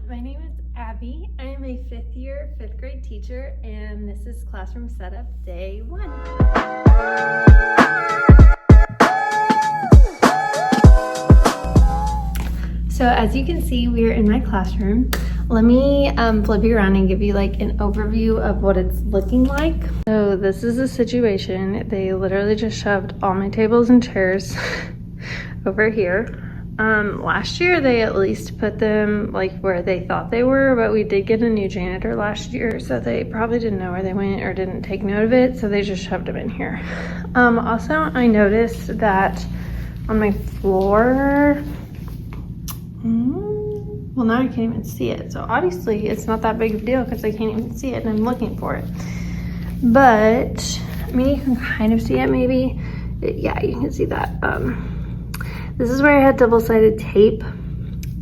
My name is Abby. I am a fifth year, fifth grade teacher, and this is classroom setup day 1. So as you can see, we are in my classroom. Let me flip you around and give you like an overview of what it's looking like. So this is the situation. They literally just shoved all my tables and chairs over here. Last year they at least put them like where they thought they were, but we did get a new janitor last year, so they probably didn't know where they went or didn't take note of it, so they just shoved them in here. Also, I noticed that on my floor, well, now I can't even see it, so obviously it's not that big of a deal because I can't even see it and I'm looking for it. But I mean, you can kind of see it maybe. Yeah, you can see that. This is where I had double-sided tape.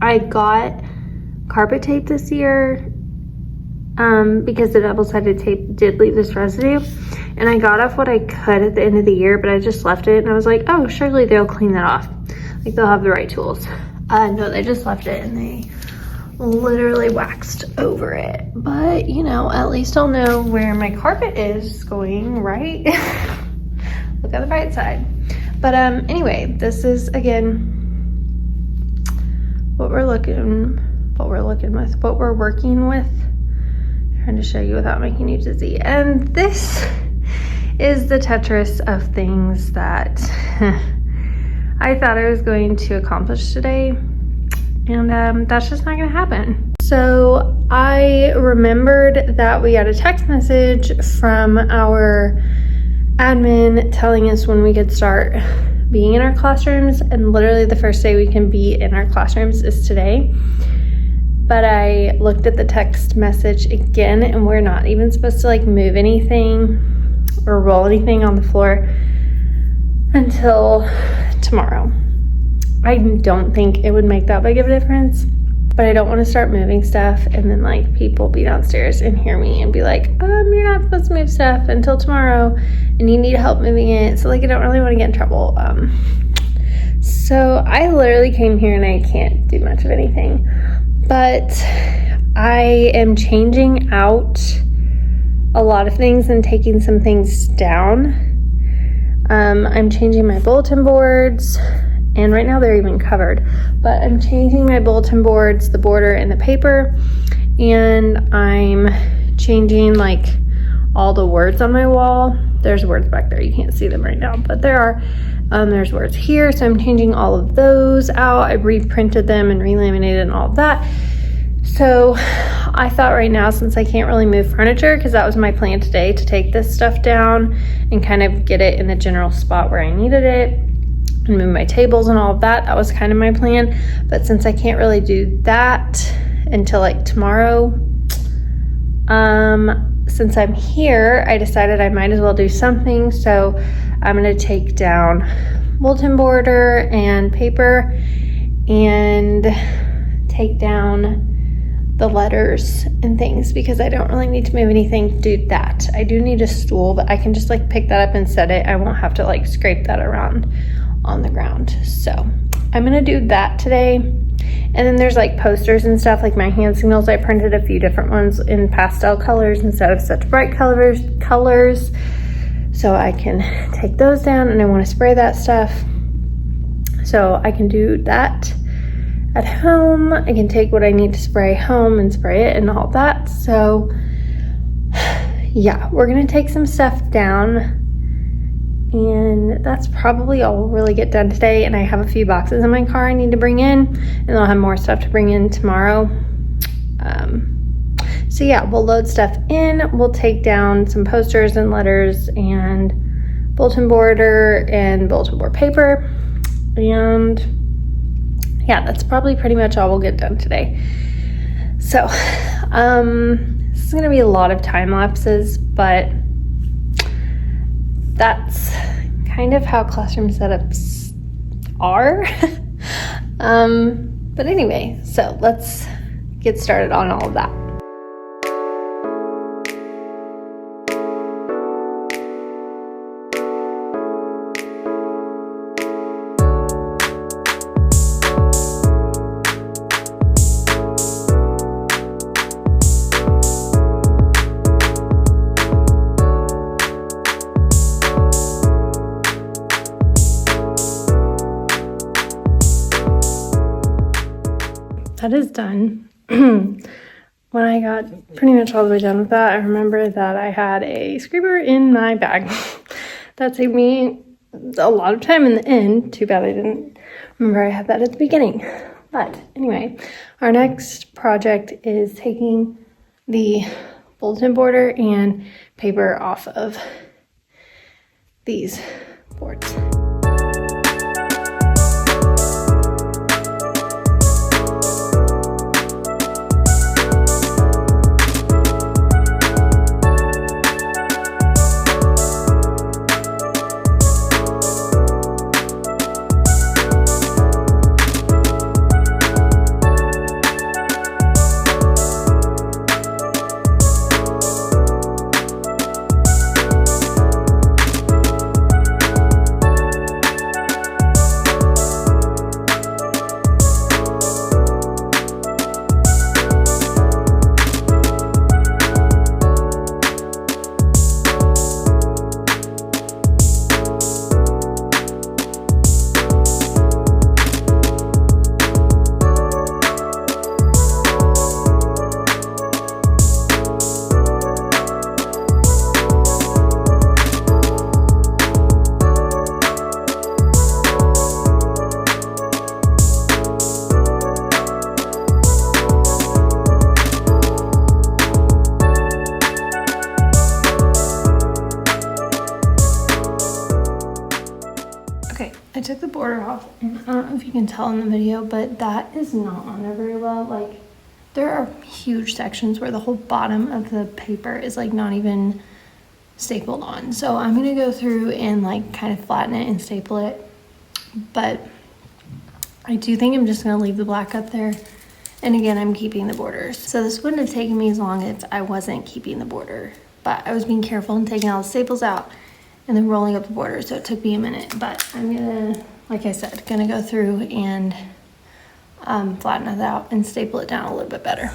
I got carpet tape this year because the double-sided tape did leave this residue. And I got off what I could at the end of the year, but I just left it. And I was like, oh, surely they'll clean that off. Like, they'll have the right tools. No, they just left it and they literally waxed over it. But, you know, at least I'll know where my carpet is going, right? Look at the bright side. But anyway, this is again what we're working with. I'm trying to show you without making you dizzy. And this is the Tetris of things that I thought I was going to accomplish today. And that's just not gonna happen. So I remembered that we got a text message from our admin telling us when we could start being in our classrooms, and literally the first day we can be in our classrooms is today. But I looked at the text message again, and we're not even supposed to like move anything or roll anything on the floor until tomorrow. I don't think it would make that big of a difference, but I don't want to start moving stuff and then like people be downstairs and hear me and be like, you're not supposed to move stuff until tomorrow and you need help moving it. So like, I don't really want to get in trouble. So I literally came here and I can't do much of anything, but I am changing out a lot of things and taking some things down. I'm changing my bulletin boards. And right now they're even covered, but I'm changing my bulletin boards, the border and the paper, and I'm changing like all the words on my wall. There's words back there, you can't see them right now, but there are. There's words here, so I'm changing all of those out. I reprinted them and relaminated and all of that. So I thought right now, since I can't really move furniture, because that was my plan today, to take this stuff down and kind of get it in the general spot where I needed it, and move my tables and all of that. That was kind of my plan. But since I can't really do that until like tomorrow, since I'm here, I decided I might as well do something. So I'm gonna take down bulletin border and paper and take down the letters and things, because I don't really need to move anything to do that. I do need a stool, but I can just like pick that up and set it. I won't have to like scrape that around on the ground. So I'm gonna do that today. And then there's like posters and stuff, like my hand signals. I printed a few different ones in pastel colors instead of such bright colors, so I can take those down, and I want to spray that stuff. So I can do that at home. I can take what I need to spray home and spray it and all that. So yeah, we're gonna take some stuff down, and that's probably all we'll really get done today. And I have a few boxes in my car I need to bring in, and I'll have more stuff to bring in tomorrow. So yeah, we'll load stuff in. We'll take down some posters and letters and bulletin border and bulletin board paper. And yeah, that's probably pretty much all we'll get done today. So this is gonna be a lot of time lapses, but that's kind of how classroom setups are. But anyway, so let's get started on all of that. that is done. When I got pretty much all the way done with that, I remember that I had a scraper in my bag. That saved me a lot of time in the end. Too bad I didn't remember I had that at the beginning. But anyway, our next project is taking the bulletin border and paper off of these boards. I took the border off, and I don't know if you can tell in the video, but that is not on there very well. Like, there are huge sections where the whole bottom of the paper is like not even stapled on. So I'm gonna go through and like kind of flatten it and staple it. But I do think I'm just gonna leave the black up there. And again, I'm keeping the borders. So this wouldn't have taken me as long if I wasn't keeping the border, but I was being careful and taking all the staples out and then rolling up the border, so it took me a minute. But I'm gonna, like I said, gonna go through and flatten it out and staple it down a little bit better.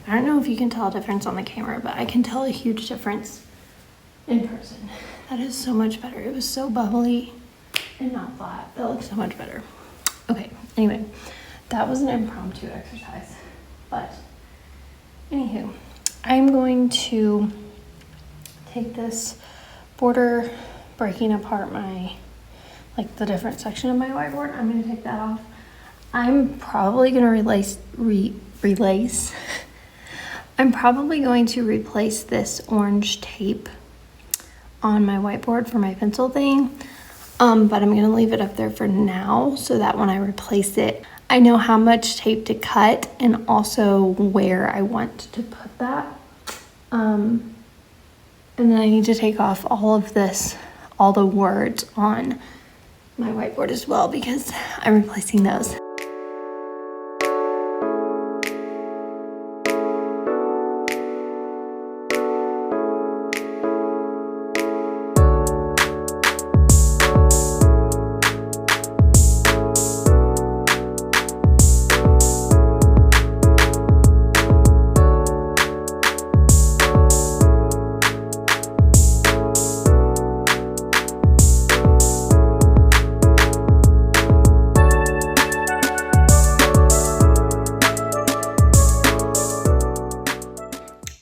I don't know if you can tell a difference on the camera, but I can tell a huge difference in person. That is so much better. It was so bubbly and not flat. That looks so much better. Okay, anyway, that was an impromptu exercise. But anywho, I'm going to take this border, breaking apart my, like the different section of my whiteboard. I'm gonna take that off. I'm probably gonna I'm probably going to replace this orange tape on my whiteboard for my pencil thing, but I'm gonna leave it up there for now so that when I replace it, I know how much tape to cut and also where I want to put that. And then I need to take off all of this, all the words on my whiteboard as well, because I'm replacing those.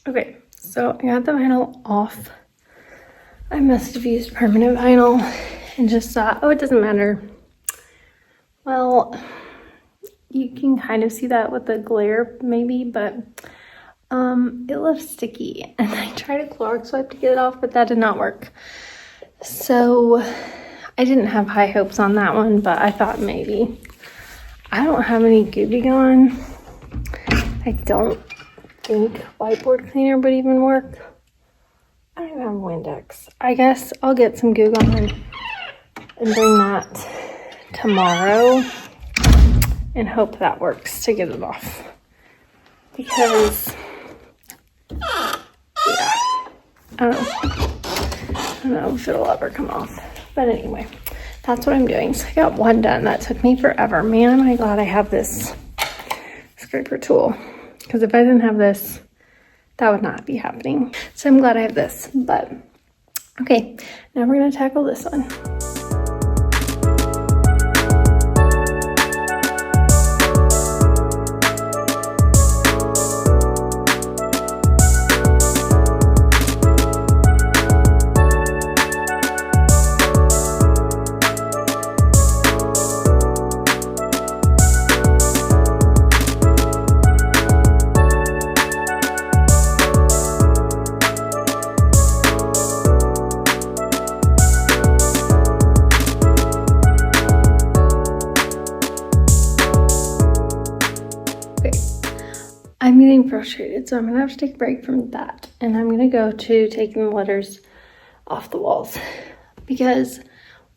Okay, so I got the vinyl off. I must have used permanent vinyl and just thought, oh, it doesn't matter. Well, you can kind of see that with the glare maybe, but it left sticky, and I tried a Clorox wipe to get it off, but that did not work. So I didn't have high hopes on that one, but I thought maybe. I don't have any Gooby Gone. I don't think whiteboard cleaner would even work. I don't even have Windex. I guess I'll get some Goo Gone and bring that tomorrow and hope that works to get it off. Because, yeah, I don't know if it'll ever come off. But anyway, that's what I'm doing. So I got one done. That took me forever. Man, am I glad I have this scraper tool. Because if I didn't have this, that would not be happening. So I'm glad I have this. But, okay, now we're going to tackle this one. I'm getting frustrated, so I'm gonna have to take a break from that. And I'm gonna go to taking the letters off the walls because,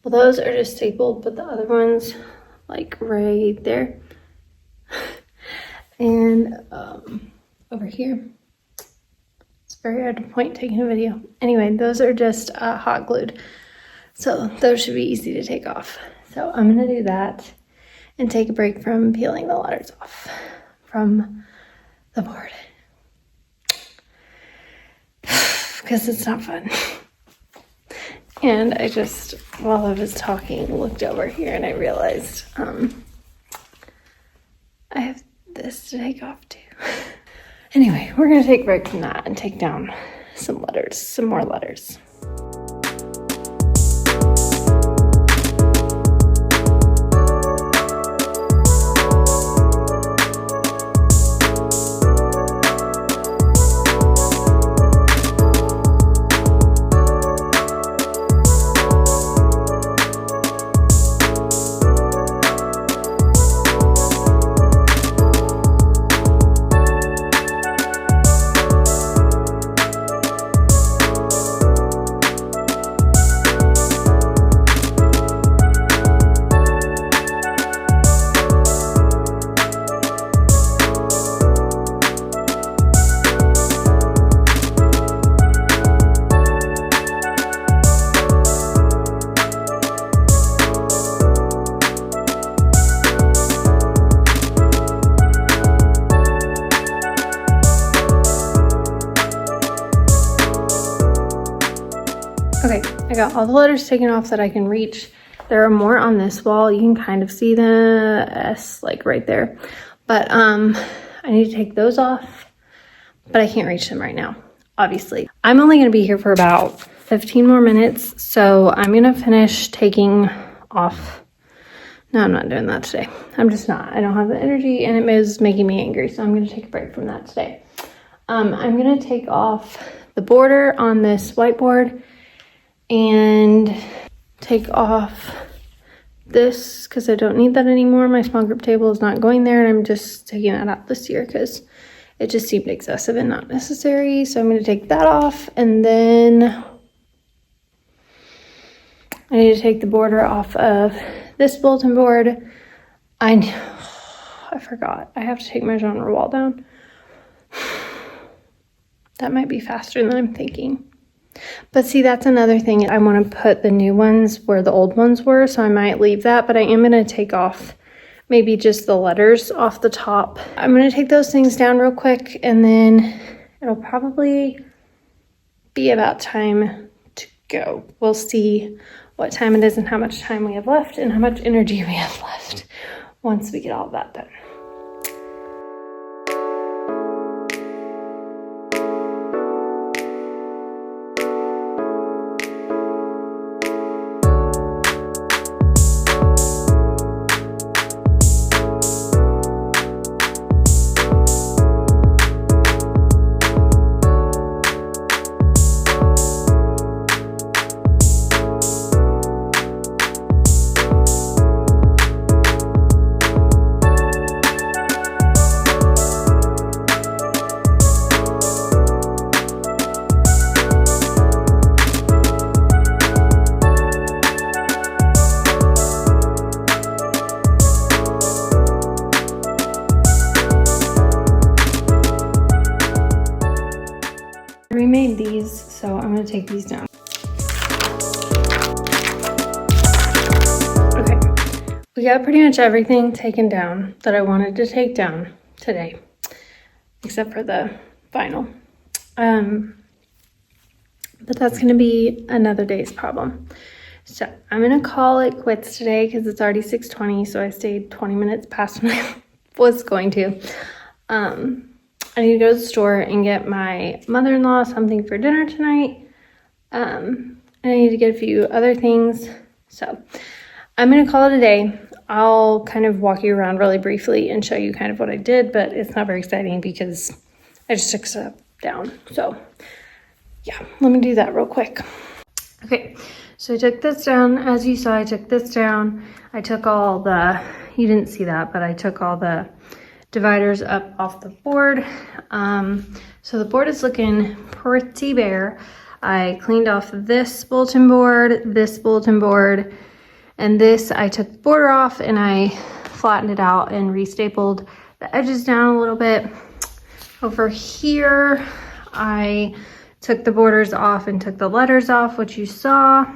well, those are just stapled, but the other ones, like right there and over here, it's very hard to point taking a video. Anyway, those are just hot glued, so those should be easy to take off. So I'm gonna do that and take a break from peeling the letters off from the board because it's not fun. And I just, while I was talking, looked over here and I realized I have this to take off too. Anyway, we're gonna take a break from that and take down some letters, some more letters. Okay, I got all the letters taken off that I can reach. There are more on this wall. You can kind of see the S like right there. But I need to take those off, but I can't reach them right now, obviously. I'm only gonna be here for about 15 more minutes, so I'm gonna finish taking off. No, I'm not doing that today. I'm just not. I don't have the energy and it is making me angry, so I'm gonna take a break from that today. I'm gonna take off the border on this whiteboard and take off this because I don't need that anymore. My small group table is not going there, and I'm just taking that out this year because it just seemed excessive and not necessary. So I'm going to take that off, and then I need to take the border off of this bulletin board. I forgot. I have to take my genre wall down. That might be faster than I'm thinking. But see, that's another thing. I want to put the new ones where the old ones were, so I might leave that, but I am going to take off maybe just the letters off the top. I'm going to take those things down real quick, and then it'll probably be about time to go. We'll see what time it is and how much time we have left and how much energy we have left once we get all of that done. take these down. Okay, we got pretty much everything taken down that I wanted to take down today, except for the vinyl. But that's gonna be another day's problem. So I'm gonna call it quits today because it's already 6:20, so I stayed 20 minutes past when I was going to. I need to go to the store and get my mother-in-law something for dinner tonight. And I need to get a few other things. So I'm gonna call it a day. I'll kind of walk you around really briefly and show you kind of what I did, but it's not very exciting because I just took stuff down. So yeah, let me do that real quick. Okay, so I took this down. As you saw, I took this down. I took all the, you didn't see that, but I took all the dividers up off the board. So the board is looking pretty bare. I cleaned off this bulletin board, and this. I took the border off and I flattened it out and restapled the edges down a little bit. Over here, I took the borders off and took the letters off, which you saw.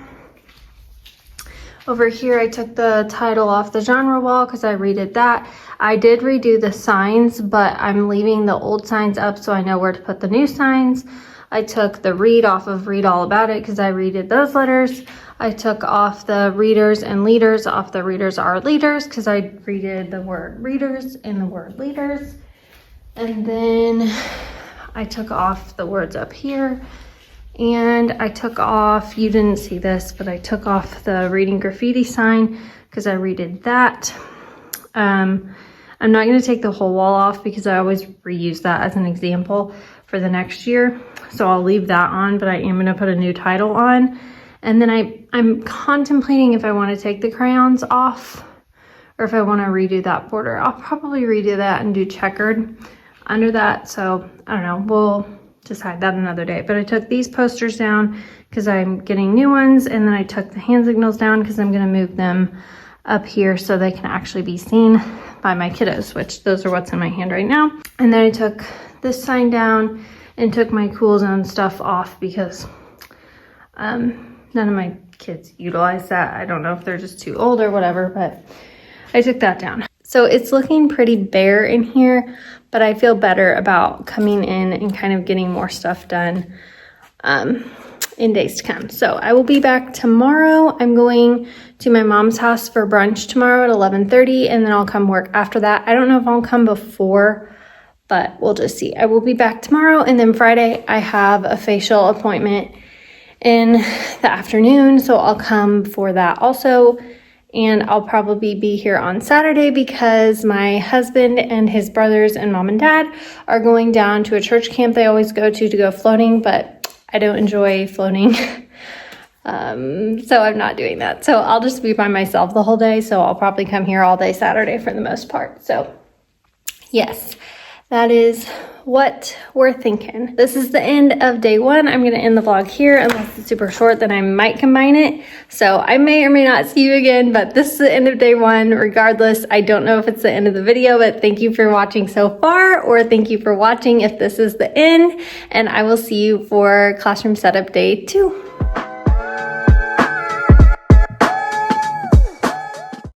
Over here, I took the title off the genre wall because I redid that. I did redo the signs, but I'm leaving the old signs up so I know where to put the new signs. I took the read off of Read All About It because I redid those letters. I took off the readers and leaders off the readers are leaders because I redid the word readers and the word leaders. And then I took off the words up here. And I took off, you didn't see this, but I took off the reading graffiti sign because I redid that. I'm not going to take the whole wall off because I always reuse that as an example for the next year. So I'll leave that on, but I am going to put a new title on. And then I'm contemplating if I want to take the crayons off or if I want to redo that border. I'll probably redo that and do checkered under that. So I don't know, we'll decide that another day. But I took these posters down because I'm getting new ones, and then I took the hand signals down because I'm going to move them up here so they can actually be seen by my kiddos, which those are what's in my hand right now. And then I took this sign down and took my cool zone stuff off because none of my kids utilize that. I don't know if they're just too old or whatever, but I took that down. So it's looking pretty bare in here, but I feel better about coming in and kind of getting more stuff done in days to come. So I will be back tomorrow. I'm going to my mom's house for brunch tomorrow at 11:30, and then I'll come work after that. I don't know if I'll come before, but we'll just see. I will be back tomorrow, and then Friday I have a facial appointment in the afternoon, so I'll come for that also. And I'll probably be here on Saturday because my husband and his brothers and mom and dad are going down to a church camp they always go to go floating, but I don't enjoy floating. So I'm not doing that. So I'll just be by myself the whole day. So I'll probably come here all day Saturday for the most part. So yes, that is what we're thinking. This is the end of day one. I'm going to end the vlog here. Unless it's super short, then I might combine it. So I may or may not see you again, but this is the end of day one. Regardless, I don't know if it's the end of the video, but thank you for watching so far, or thank you for watching if this is the end, and I will see you for classroom setup day 2.